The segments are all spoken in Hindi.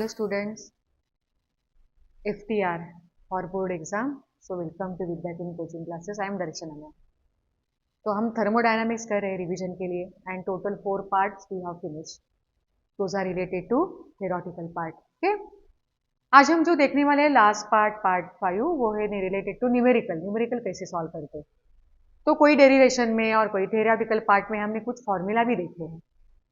Hello students, FTR for board exam. So welcome to Vidyakin coaching classes. I am Darshana. तो हम थर्मोडायनामिक्स कर रहे हैं रिवीजन के लिए and total 4 parts we have finished. Those are related to theoretical part. Okay, आज हम जो देखने वाले हैं लास्ट पार्ट 5 वो है रिलेटेड टू न्यूमेरिकल कैसे सॉल्व करते हैं. तो कोई डेरिवेशन में और कोई थ्योरेटिकल पार्ट में हमने कुछ फॉर्मूला भी देखे हैं.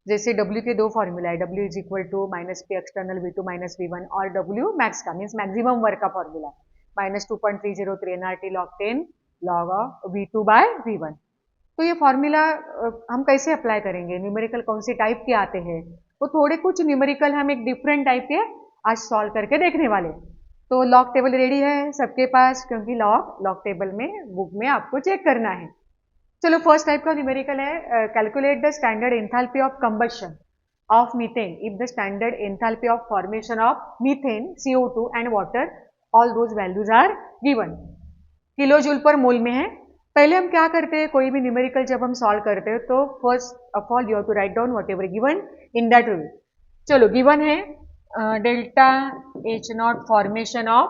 जैसे W के दो फॉर्मूला है, W is equal to minus P external V2 minus V1 और W मैक्स का मीन्स मैक्सिमम वर्क का formula minus 2.303 NRT log 10 log of V2 by V1. तो ये फॉर्मूला हम कैसे अप्लाई करेंगे, न्यूमेरिकल कौन सी टाइप के आते हैं, वो थोड़े कुछ न्यूमेरिकल हम एक डिफरेंट टाइप के आज सॉल्व करके देखने वाले. तो लॉग टेबल रेडी है सबके पास, क्योंकि लॉग टेबल में बुक में आपको चेक करना है. चलो फर्स्ट टाइप का न्यूमेरिकल है, calculate the standard enthalpy of combustion of methane if the standard enthalpy of formation of methane CO2 and water all those values are given. Kilo joule per mole में है. पहले हम क्या करते हैं, कोई भी न्यूमेरिकल जब हम सॉल्व करते हैं तो first of all you have to write down whatever given in that way. चलो गिवन है delta H0 formation of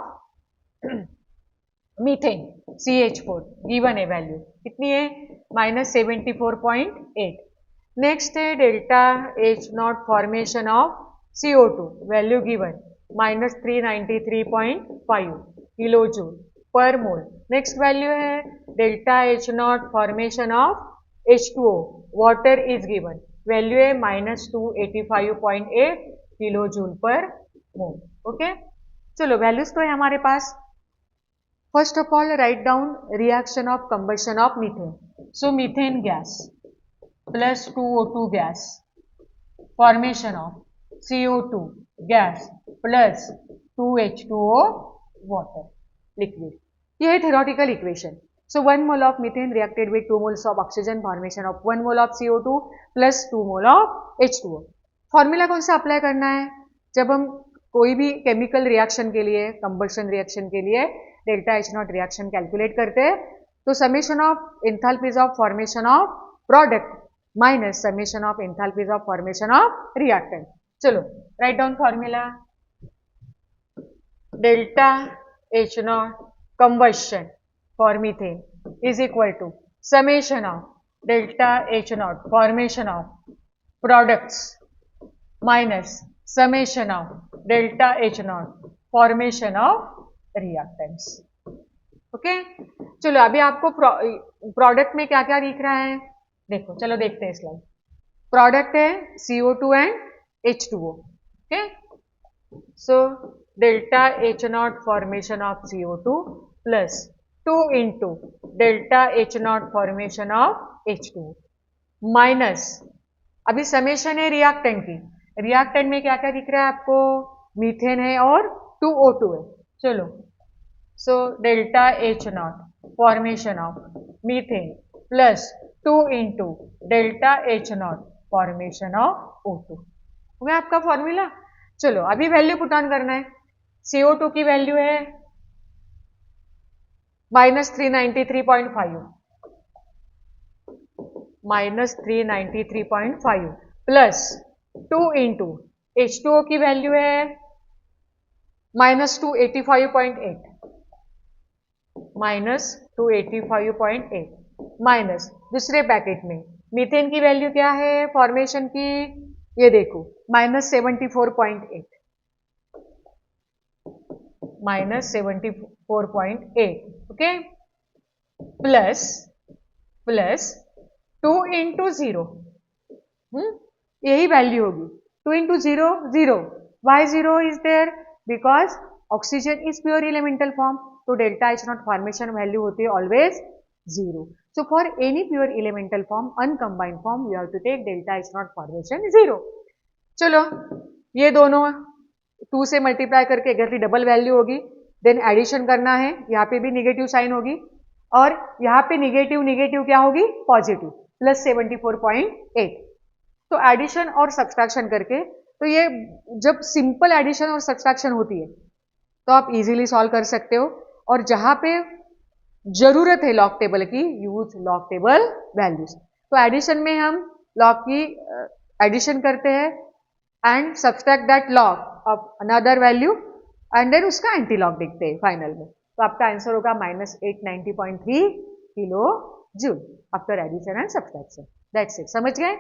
methane CH4 given है, वैल्यू कितनी है -74.8. नेक्स्ट है delta H0 formation of CO2 value given -393.5 kilo joule per mole. Next value है delta H0 formation of H2O water is given, value है -285.8 किलो जूल पर मोल. ओके, चलो वैल्यूज तो है हमारे पास. First of all, write down reaction of combustion of methane. So methane gas plus 2O2 gas, formation of CO2 gas plus 2H2O water liquid. ये है theoretical equation. So 1 mole of methane reacted with 2 moles of oxygen, formation of 1 mole of CO2 plus 2 mole of H2O. Formula कौन सा अप्लाई करना है, जब हम कोई भी केमिकल रिएक्शन के लिए, कंबशन रिएक्शन के लिए डेल्टा H0 रिएक्शन कैलकुलेट करते हैं तो summation of enthalpies of formation of product minus summation of enthalpies of formation of reactant. चलो write down formula. Delta H0 combustion for methane is equal to summation of delta H0 formation of products minus summation of delta H0 formation of reactants. Okay, चलो अभी आपको प्रोडक्ट में क्या क्या दिख रहा है देखो. चलो देखते हैं स्लाइड. प्रोडक्ट है CO2 and H2O. Okay, so delta H0 formation of CO2 plus 2 into delta H0 formation of H2O minus अभी समेशन है रिएक्टेंट की. रिएक्टेंट में क्या क्या दिख रहा है आपको, मीथेन है और 2O2 है. चलो so delta H0 formation of methane plus 2 into delta H0 formation of O2 हो गया आपका फॉर्मूला. चलो अभी वैल्यू पुट ऑन करना है. CO2 की वैल्यू है -393.5 -393.5 प्लस 2 इंटू H2O की वैल्यू है -285.8 -285.8 माइनस दूसरे पैकेट में मीथेन की वैल्यू क्या है फॉर्मेशन की, ये देखो -74.8 ओके, प्लस 2 इंटू 0, यही वैल्यू होगी 2 into 0 0. Why 0 is there, because oxygen is pure elemental form, तो डेल्टा H0 फॉर्मेशन वैल्यू होती है always 0. So for any pure elemental form uncombined form you have to take delta H0 formation 0. चलो ये दोनों 2 से मल्टीप्लाई करके एग्जैक्टली डबल वैल्यू होगी. देन एडिशन करना है, यहाँ पे भी निगेटिव साइन होगी और यहाँ पे निगेटिव क्या होगी, पॉजिटिव प्लस 74.8. तो एडिशन और सब्सट्रैक्शन करके, तो ये जब सिंपल एडिशन और सब्सट्रैक्शन होती है तो आप इजीली सॉल्व कर सकते हो. और जहां पे जरूरत है लॉग टेबल की, यूज लॉग टेबल वैल्यूज. तो एडिशन में हम लॉग की एडिशन करते हैं and subtract that log of another value and then उसका एंटी लॉग देखते हैं फाइनल में। तो आपका आंसर होगा -890.3 kilo joule after addition and subtraction. That's it. समझ गए?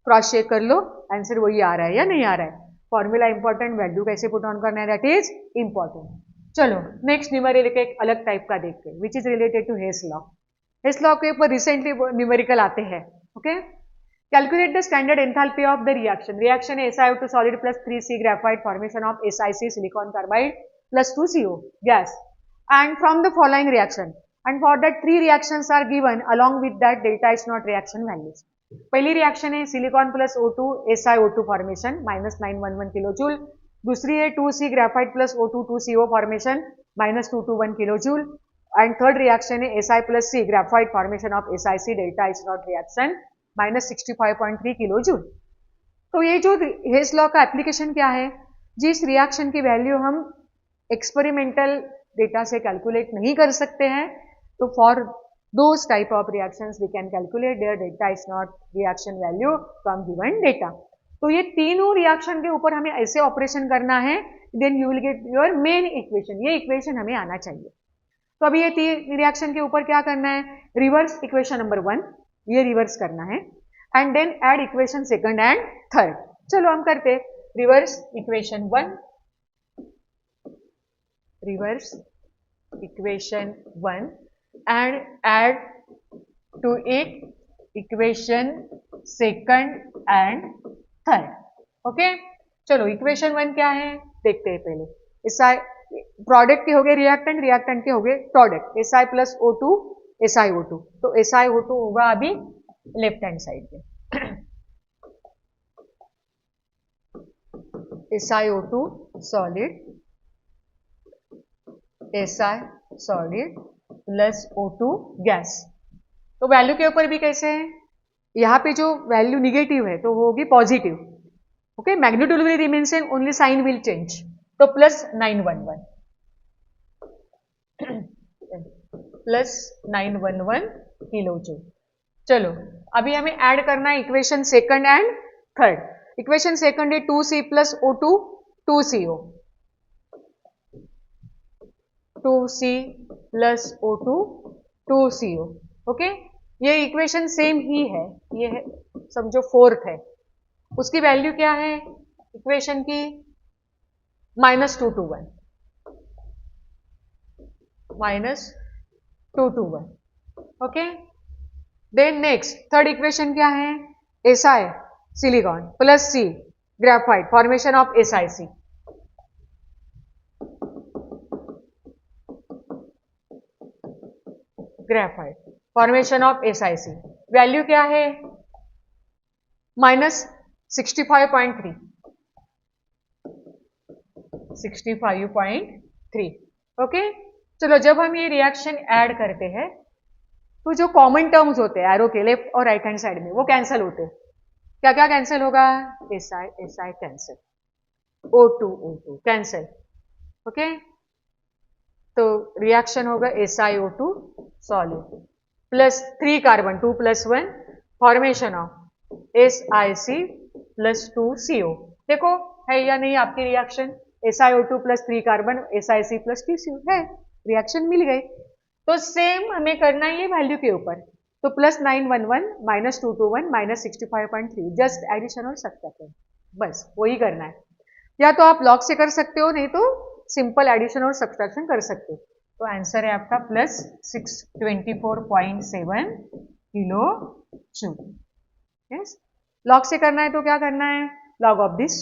क्रॉस चेक कर लो आंसर वही आ रहा है या नहीं आ रहा है। फॉर्मूला इंपॉर्टेंट, वैल्यू कैसे पुट ऑन करना है दैट इज इंपॉर्टेंट। चलो नेक्स्ट न्यूमेरिकल एक अलग टाइप का देखते हैं which is related to Hess law. Hess law के ऊपर रिसेंटली न्यूमेरिकल आते हैं। Okay, calculate the standard enthalpy of the reaction. Reaction है SiO2 solid plus 3C graphite formation of SiC silicon carbide plus 2CO gas and from the following reaction, and for that 3 reactions are given along with that delta H naught reaction values. पहली रिएक्शन है silicon plus O2 SiO2 formation -911 kilo joule. दूसरी है 2C graphite plus O2 2CO formation -221 kilo joule. And third reaction है Si plus C graphite formation of SiC delta H not reaction -65.3 kilo joule. तो ये जो हेस लॉ का एप्लीकेशन क्या है, जिस रिएक्शन की वैल्यू हम एक्सपेरिमेंटल डेटा से कैलकुलेट नहीं कर सकते हैं, तो for those type of reactions we can calculate their delta is not reaction value from given data. तो ये तीनों रिएक्शन के ऊपर हमें ऐसे ऑपरेशन करना है, then you will get your main equation. ये इक्वेशन हमें आना चाहिए। तो अभी ये तीन रिएक्शन के ऊपर क्या करना है, रिवर्स इक्वेशन नंबर 1 ये रिवर्स करना है and then add equation second and third. चलो हम करते reverse equation 1, reverse equation 1 and add to it equation second and third. Okay, चलो इक्वेशन 1 क्या है देखते हैं पहले। प्रोडक्ट के हो गए रिएक्टेंट, रिएक्टेंट के हो गए product Si plus O2 SiO2। तो SiO2 होगा अभी लेफ्ट हैंड साइड पे SiO2 solid Si solid plus O2 gas. तो वैल्यू के ऊपर भी कैसे है, यहाँ पे जो वैल्यू निगेटिव है तो वो होगी positive. Okay, magnitude will remain same, only sign will change. तो प्लस 911 प्लस 911 किलो जूल। चलो अभी हमें ऐड करना है equation second and third. Equation second है 2C plus O2 2CO, 2C plus O2 2CO। Okay, ये इक्वेशन सेम ही है, ये है समझो फोर्थ है। उसकी वैल्यू क्या है इक्वेशन की -221 -221। Okay, then next third equation क्या है, Si silicon plus C graphite formation of SiC graphite formation of SiC। Value क्या है -65.3 65.3। ओके, चलो जब हम ये रिएक्शन ऐड करते हैं तो जो कॉमन टर्म्स होते हैं एरो के लेफ्ट और राइट हैंड साइड में वो कैंसिल होते हैं। क्या क्या कैंसिल होगा, Si cancel, O2 cancel. Okay, तो रिएक्शन होगा SiO2 solid plus 3 carbon 2 + 1 formation of SiC plus 2CO। देखो है या नहीं आपकी reaction, SiO2 plus 3 carbon SiC plus 2CO है, रिएक्शन मिल गई। तो सेम हमें करना है ये वैल्यू के ऊपर। तो प्लस 911 -221 -65.3 जस्ट एडिशन और सब्ट्रैक्शन, बस वही करना है। या तो आप लॉग से कर सकते हो, नहीं तो सिंपल एडिशन और सब्ट्रैक्शन कर सकते हो। तो आंसर है आपका plus 624.7 kilo joule. Yes, log से करना है तो क्या करना है, log of this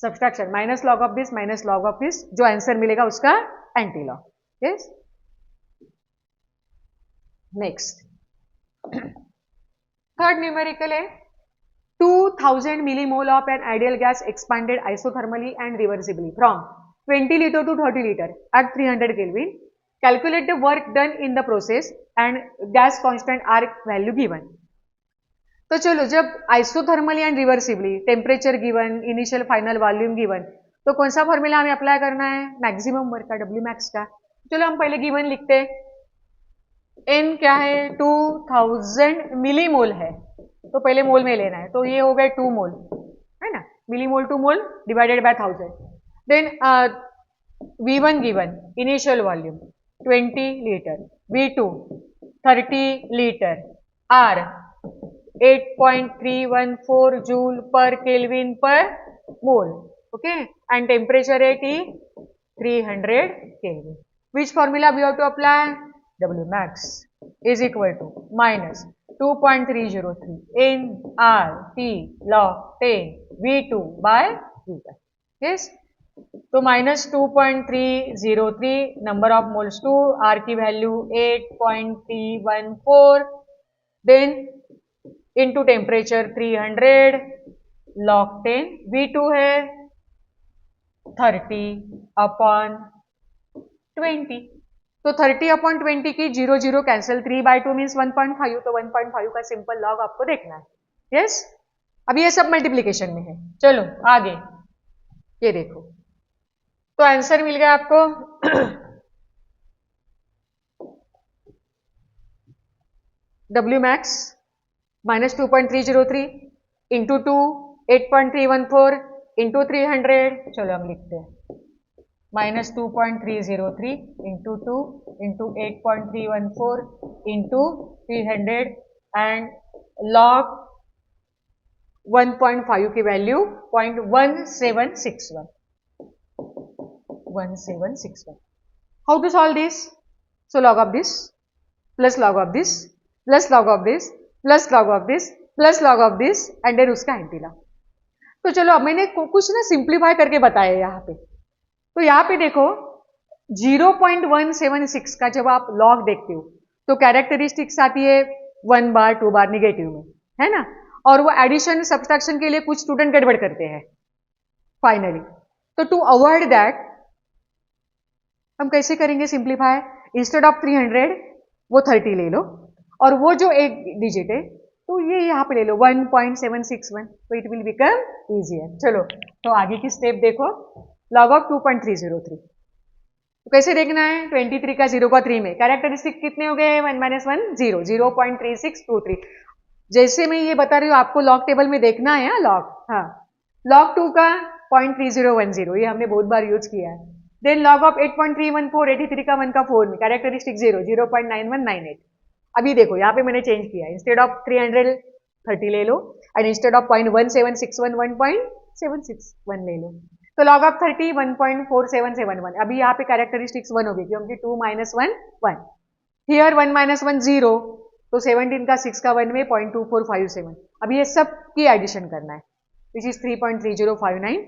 subtraction minus log of this minus log of this, जो आंसर मिलेगा उसका anti log. Yes, next third numerical है 2000 millimole of an ideal gas expanded isothermally and reversibly from 20 liter to 30 liter at 300 Kelvin. Calculate the work done in the process and gas constant R value given. तो चलो जब isothermally and reversibly temperature given, initial final volume given, तो कौन सा फॉर्मूला हमें अप्लाई करना है, मैक्सिमम वर्क का W मैक्स का। चलो हम पहले गिवन लिखते हैं, N क्या है 2000 मिलीमोल है, तो पहले मोल में लेना है, तो ये हो गए 2 मोल है ना। millimole to mole divided by 1000. Then V1 given, initial volume 20 liter, V2 30 liter, R 8.314 joule per Kelvin per mole. Okay, and temperature at T 300 Kelvin. Which formula we have to apply? W max is equal to minus 2.303 in R T log 10 V2 by V1. Yes. तो minus 2.303 number of moles to R की value 8.314 then into temperature 300 log 10 V2 है 30/20 तो 30/20 की 0 0 कैंसिल 3/2 मीन्स 1.5 तो 1.5 का सिंपल लॉग आपको देखना है यस अभी ये सब मल्टीप्लीकेशन में है चलो आगे ये देखो तो आंसर मिल गया आपको W max minus 2.303 into 2 8.314 into 300 चलो हम लिखते हैं minus 2.303 into 2 into 8.314 into 300 and log 1.5 की value 0.1761 1761. How to solve this? So log of this plus log of this plus log of this plus log of this plus log of this and then उसका एंटीलॉग. तो चलो अब मैंने कुछ ना सिंप्लीफाई करके बताया यहाँ पे. तो यहाँ पे देखो 0.176 का जब आप लॉग देखते हो तो कैरेक्टरिस्टिक्स आती है 1 बार 2 बार निगेटिव में है ना और वो एडिशन सब्सट्रैक्शन के लिए कुछ स्टूडेंट गड़बड़ करते हैं फाइनली. तो टू अवॉइड दैट हम कैसे करेंगे सिंप्लीफाई इंस्टेड ऑफ 300 वो 30 ले लो और वो जो एक डिजिट है तो ये यहाँ पे ले लो 1.761 तो इट विल बिकम इजियर. चलो तो आगे की स्टेप देखो लॉग ऑफ 2.303 तो कैसे देखना है 23 का 0 का 3 में कैरेक्टरिस्टिक कितने हो गए 1 - 1 0 0.3623 जैसे मैं ये बता रही हूँ आपको लॉग टेबल में देखना है लॉग हाँ लॉग 2 का 0.3010 ये हमने बहुत बार यूज किया है. देन लॉग ऑफ 8.314 83 का 1 का 4 में कैरेक्टरिस्टिक 0.9198 अभी देखो यहाँ पे मैंने चेंज किया इंस्टेड ऑफ 300 30 ले लो एंड इंस्टेड ऑफ 0.1761 1.761 ले लो तो लॉग ऑफ 30 1.4771 अभी यहाँ पे कैरेक्टरिस्टिक्स 1 हो गई क्योंकि 2 - 1 1 हियर 1 - 1 0 तो 17 का 6 का 1 में 0.2457 अभी ये सब की एडिशन करना है विच इज 3.3059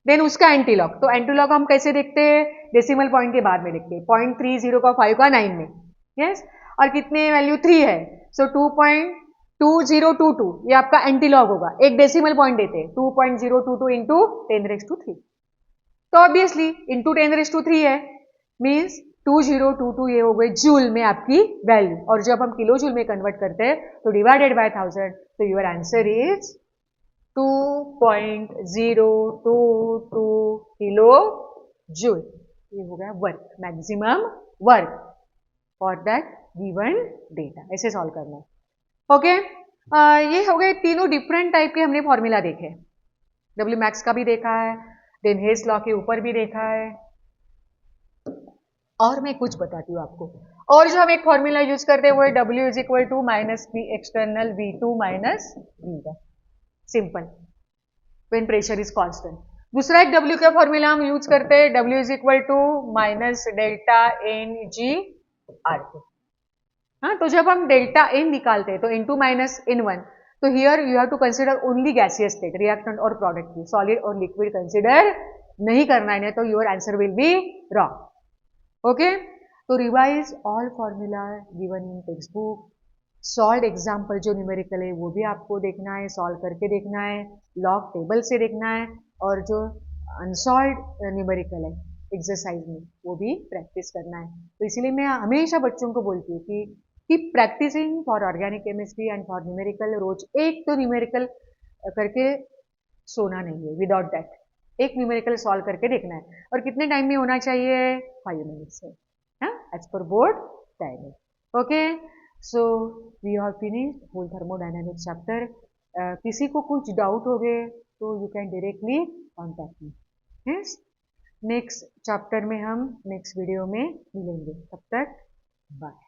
देन उसका एंटीलॉग तो एंटीलॉग हम कैसे देखते हैं डेसिमल पॉइंट के बाद में लिखते हैं 0.30 का 5 का 9 में यस और कितने वैल्यू 3 है सो 2.2022 ये आपका एंटीलॉग होगा एक डेसिमल पॉइंट देते हैं 2.022 इंटू 10⁻³ तो ऑब्वियसली इंटू 10⁻³ है मीन्स 2022 ये हो गए जूल में आपकी वैल्यू और जब हम किलो जूल में कन्वर्ट करते हैं तो डिवाइडेड बाय 1000 तो your answer is 2.022 kilo joule ये हो गया work maximum work for that given data ऐसे सॉल्व करना है. ओके ये हो गए तीनों डिफरेंट टाइप के हमने फॉर्मूला देखे W मैक्स का भी देखा है देन हेस लॉ के ऊपर भी देखा है और मैं कुछ बताती हूँ आपको और जो हम एक फॉर्मूला यूज करते हैं वो है W is equal to minus V external V2 minus V1 simple when pressure is constant. दूसरा एक W का फॉर्मूला हम यूज करते हैं W is equal to minus delta NG R2. हाँ तो जब हम डेल्टा N निकालते हैं तो N2 माइनस N1 तो here you have to consider only gaseous state reactant और प्रोडक्ट की सॉलिड और लिक्विड कंसिडर नहीं करना है तो your answer will be wrong. Okay तो revise all formula given in textbook solve example जो न्यूमेरिकल है वो भी आपको देखना है सॉल्व करके देखना है लॉग टेबल से देखना है और जो अनसॉल्व न्यूमेरिकल है एक्सरसाइज में वो भी प्रैक्टिस करना है. तो इसीलिए मैं हमेशा बच्चों को बोलती हूँ कि keep practicing for organic chemistry and for numerical रोज एक तो न्यूमेरिकल करके सोना नहीं है विदाउट दैट एक न्यूमेरिकल सॉल्व करके देखना है और कितने टाइम में होना चाहिए 5 मिनट्स से as per board time. Okay so we have finished whole thermodynamics chapter. किसी को कुछ डाउट हो गए तो you can directly contact me. Yes, next chapter में हम नेक्स्ट वीडियो में मिलेंगे, तब तक बाय।